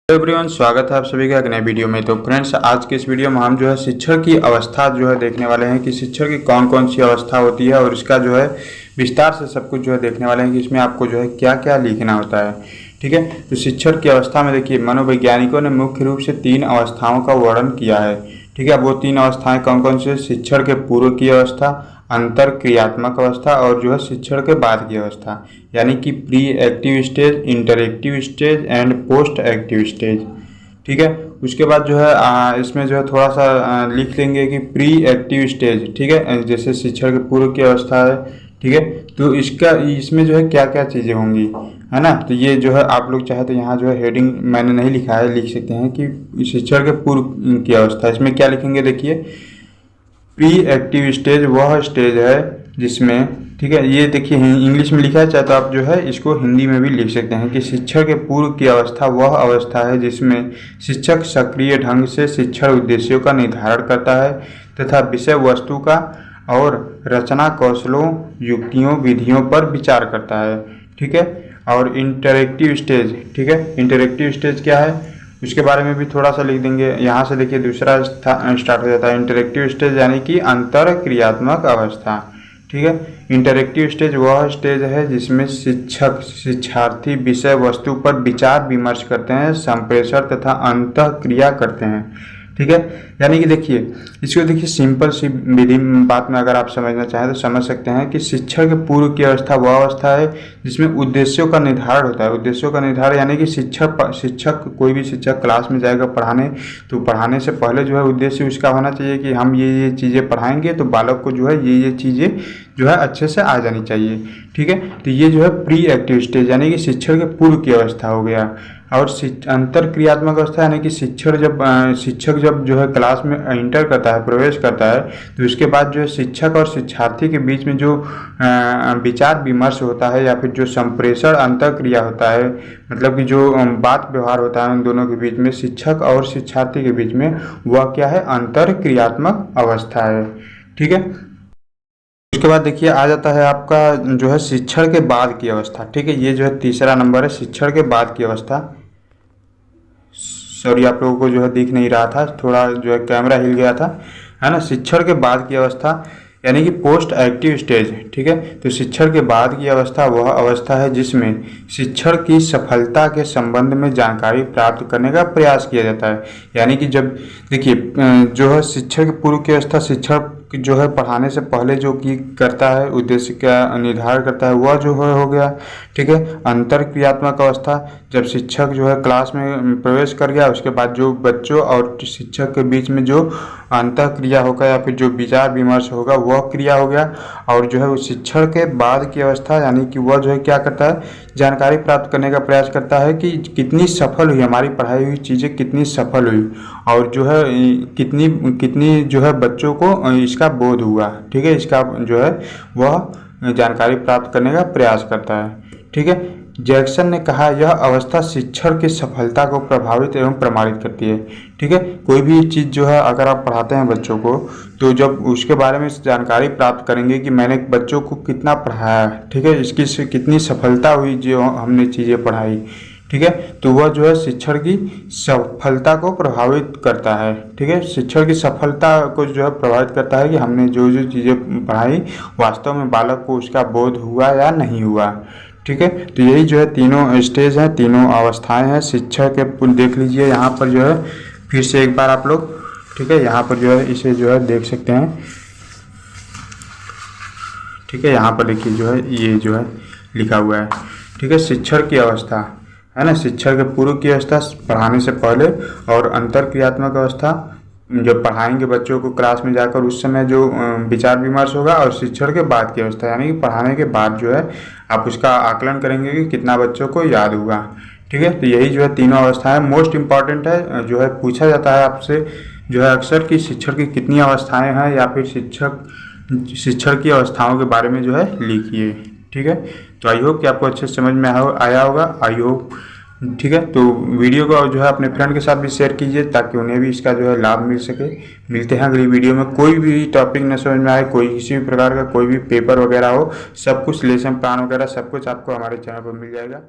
Hello everyone, स्वागत है आप सभी का एक नए वीडियो में। तो फ्रेंड्स, आज के इस वीडियो में हम जो है शिक्षक की अवस्था जो है देखने वाले हैं कि शिक्षक की कौन कौन सी अवस्था होती है और इसका जो है विस्तार से सब कुछ जो है देखने वाले हैं कि इसमें आपको जो है क्या क्या लिखना होता है। ठीक है, तो शिक्षक की अवस्था में देखिए, मनोवैज्ञानिकों ने मुख्य रूप से 3 अवस्थाओं का वर्णन किया है। ठीक है, वो 3 अवस्थाएं कौन कौन सी? शिक्षण के पूर्व की अवस्था, अंतर क्रियात्मक अवस्था और जो है शिक्षण के बाद की अवस्था, यानी कि pre active stage, interactive stage and post active stage. ठीक है, उसके बाद जो है इसमें जो है थोड़ा सा लिख लेंगे कि प्री एक्टिव स्टेज। ठीक है, जैसे शिक्षण के पूर्व की अवस्था है। ठीक है, तो इसमें जो है क्या क्या चीज़ें होंगी, है ना। तो ये जो है आप लोग चाहे तो यहाँ जो है हेडिंग मैंने नहीं लिखा है, लिख सकते हैं कि शिक्षण के पूर्व की अवस्था। इसमें क्या लिखेंगे देखिए, प्री एक्टिव स्टेज वह स्टेज है जिसमें, ठीक है, ये देखिए इंग्लिश में लिखा है, चाहे तो आप जो है इसको हिंदी में भी लिख सकते हैं कि शिक्षण के पूर्व की अवस्था वह अवस्था है जिसमें शिक्षक सक्रिय ढंग से शिक्षण उद्देश्यों का निर्धारण करता है तथा विषय वस्तु का और रचना कौशलों, युक्तियों, विधियों पर विचार करता है। ठीक है, और इंटरएक्टिव स्टेज, ठीक है, इंटरएक्टिव स्टेज क्या है उसके बारे में भी थोड़ा सा लिख देंगे। यहाँ से देखिए दूसरा स्टार्ट हो जाता है इंटरएक्टिव स्टेज, यानी कि अंतर क्रियात्मक अवस्था। ठीक है, इंटरएक्टिव स्टेज वह स्टेज है जिसमें शिक्षक शिक्षार्थी विषय वस्तु पर विचार विमर्श करते हैं, संप्रेषण तथा अंतः क्रिया करते हैं। ठीक है, यानी कि देखिए इसको देखिए सिंपल सी विधि बात में अगर आप समझना चाहें तो समझ सकते हैं कि शिक्षण के पूर्व की अवस्था वह अवस्था है जिसमें उद्देश्यों का निर्धारण होता है। उद्देश्यों का निर्धारण यानी कि शिक्षक कोई भी शिक्षक क्लास में जाएगा पढ़ाने, तो पढ़ाने से पहले जो है उद्देश्य उसका होना चाहिए कि हम ये चीज़ें पढ़ाएंगे तो बालक को जो है ये चीज़ें जो है अच्छे से आ जानी चाहिए। ठीक है, तो ये जो है प्री एक्टिव स्टेज यानी कि शिक्षण के पूर्व की अवस्था हो गया। और अंतर क्रियात्मक अवस्था यानी कि शिक्षक जब जो है क्लास में इंटर करता है, प्रवेश करता है, तो उसके बाद जो है शिक्षक और शिक्षार्थी के बीच में जो विचार विमर्श होता है या फिर जो संप्रेषण अंतर क्रिया होता है, मतलब कि जो बात व्यवहार होता है उन दोनों के बीच में, शिक्षक और शिक्षार्थी के बीच में, वह क्या है? अंतर क्रियात्मक अवस्था है। ठीक है, उसके बाद देखिए आ जाता है आपका जो है शिक्षण के बाद की अवस्था। ठीक है, ये जो है तीसरा नंबर है, शिक्षण के बाद की अवस्था। सॉरी, आप लोगों को जो है दिख नहीं रहा था, थोड़ा जो है कैमरा हिल गया था, है ना। शिक्षण के बाद की अवस्था यानी कि पोस्ट एक्टिव स्टेज। ठीक है, तो शिक्षण के बाद की अवस्था वह अवस्था है जिसमें शिक्षण की सफलता के संबंध में जानकारी प्राप्त करने का प्रयास किया जाता है। यानी कि जब देखिए जो है शिक्षण के पूर्व की अवस्था, शिक्षण जो है पढ़ाने से पहले जो की करता है, उद्देश्य का निर्धारण करता है, वह जो है हो गया। ठीक है, अंतर क्रियात्मक अवस्था, जब शिक्षक जो है क्लास में प्रवेश कर गया, उसके बाद जो बच्चों और शिक्षक के बीच में जो अंतः क्रिया होगा या फिर जो विचार विमर्श होगा वह क्रिया हो गया। और जो है उस शिक्षण के बाद की अवस्था यानी कि वह जो है क्या करता है? जानकारी प्राप्त करने का प्रयास करता है कि कितनी सफल हुई हमारी पढ़ाई हुई चीज़ें, कितनी सफल हुई और जो है कितनी जो है बच्चों को इसका बोध हुआ। ठीक है, इसका जो है वह जानकारी प्राप्त करने का प्रयास करता है। ठीक है, जैक्सन ने कहा यह अवस्था शिक्षण की सफलता को प्रभावित एवं प्रमाणित करती है। ठीक है, कोई भी चीज़ जो है अगर आप पढ़ाते हैं बच्चों को, तो जब उसके बारे में जानकारी प्राप्त करेंगे कि मैंने बच्चों को कितना पढ़ाया, ठीक है, इसकी से कितनी सफलता हुई जो हमने चीज़ें पढ़ाई, ठीक है, तो वह जो है शिक्षण की सफलता को प्रभावित करता है। ठीक है, शिक्षण की सफलता को जो है प्रभावित करता है कि हमने जो चीज़ें पढ़ाई वास्तव में बालक को उसका बोध हुआ या नहीं हुआ। ठीक है, तो यही जो है तीनों स्टेज हैं, तीनों अवस्थाएं हैं शिक्षा के। देख लीजिए यहाँ पर जो है फिर से एक बार आप लोग, ठीक है, यहाँ पर जो है इसे जो है देख सकते हैं। ठीक है, यहाँ पर देखिए जो है ये जो है लिखा हुआ है। ठीक है, शिक्षण की अवस्था है ना, शिक्षण के पूर्व की अवस्था पढ़ाने से पहले, और अंतर क्रियात्मक अवस्था जब पढ़ाएंगे बच्चों को क्लास में जाकर उस समय जो विचार विमर्श होगा, और शिक्षण के बाद की अवस्था यानी कि पढ़ाने के बाद जो है आप उसका आकलन करेंगे कि कितना बच्चों को याद हुआ। ठीक है, तो यही जो है तीनों अवस्थाएं मोस्ट इम्पॉर्टेंट है, जो है पूछा जाता है आपसे जो है अक्सर कि शिक्षण की कितनी अवस्थाएं हैं या फिर शिक्षण की अवस्थाओं के बारे में जो है लिखिए। ठीक है, तो आई होप कि आपको अच्छे से समझ में आया होगा, आई होप। ठीक है, तो वीडियो को जो है अपने फ्रेंड के साथ भी शेयर कीजिए ताकि उन्हें भी इसका जो है लाभ मिल सके। मिलते हैं अगली वीडियो में। कोई भी टॉपिक न समझ में आए, कोई किसी भी प्रकार का कोई भी पेपर वगैरह हो, सब कुछ लेसन प्लान वगैरह सब कुछ आपको हमारे चैनल पर मिल जाएगा।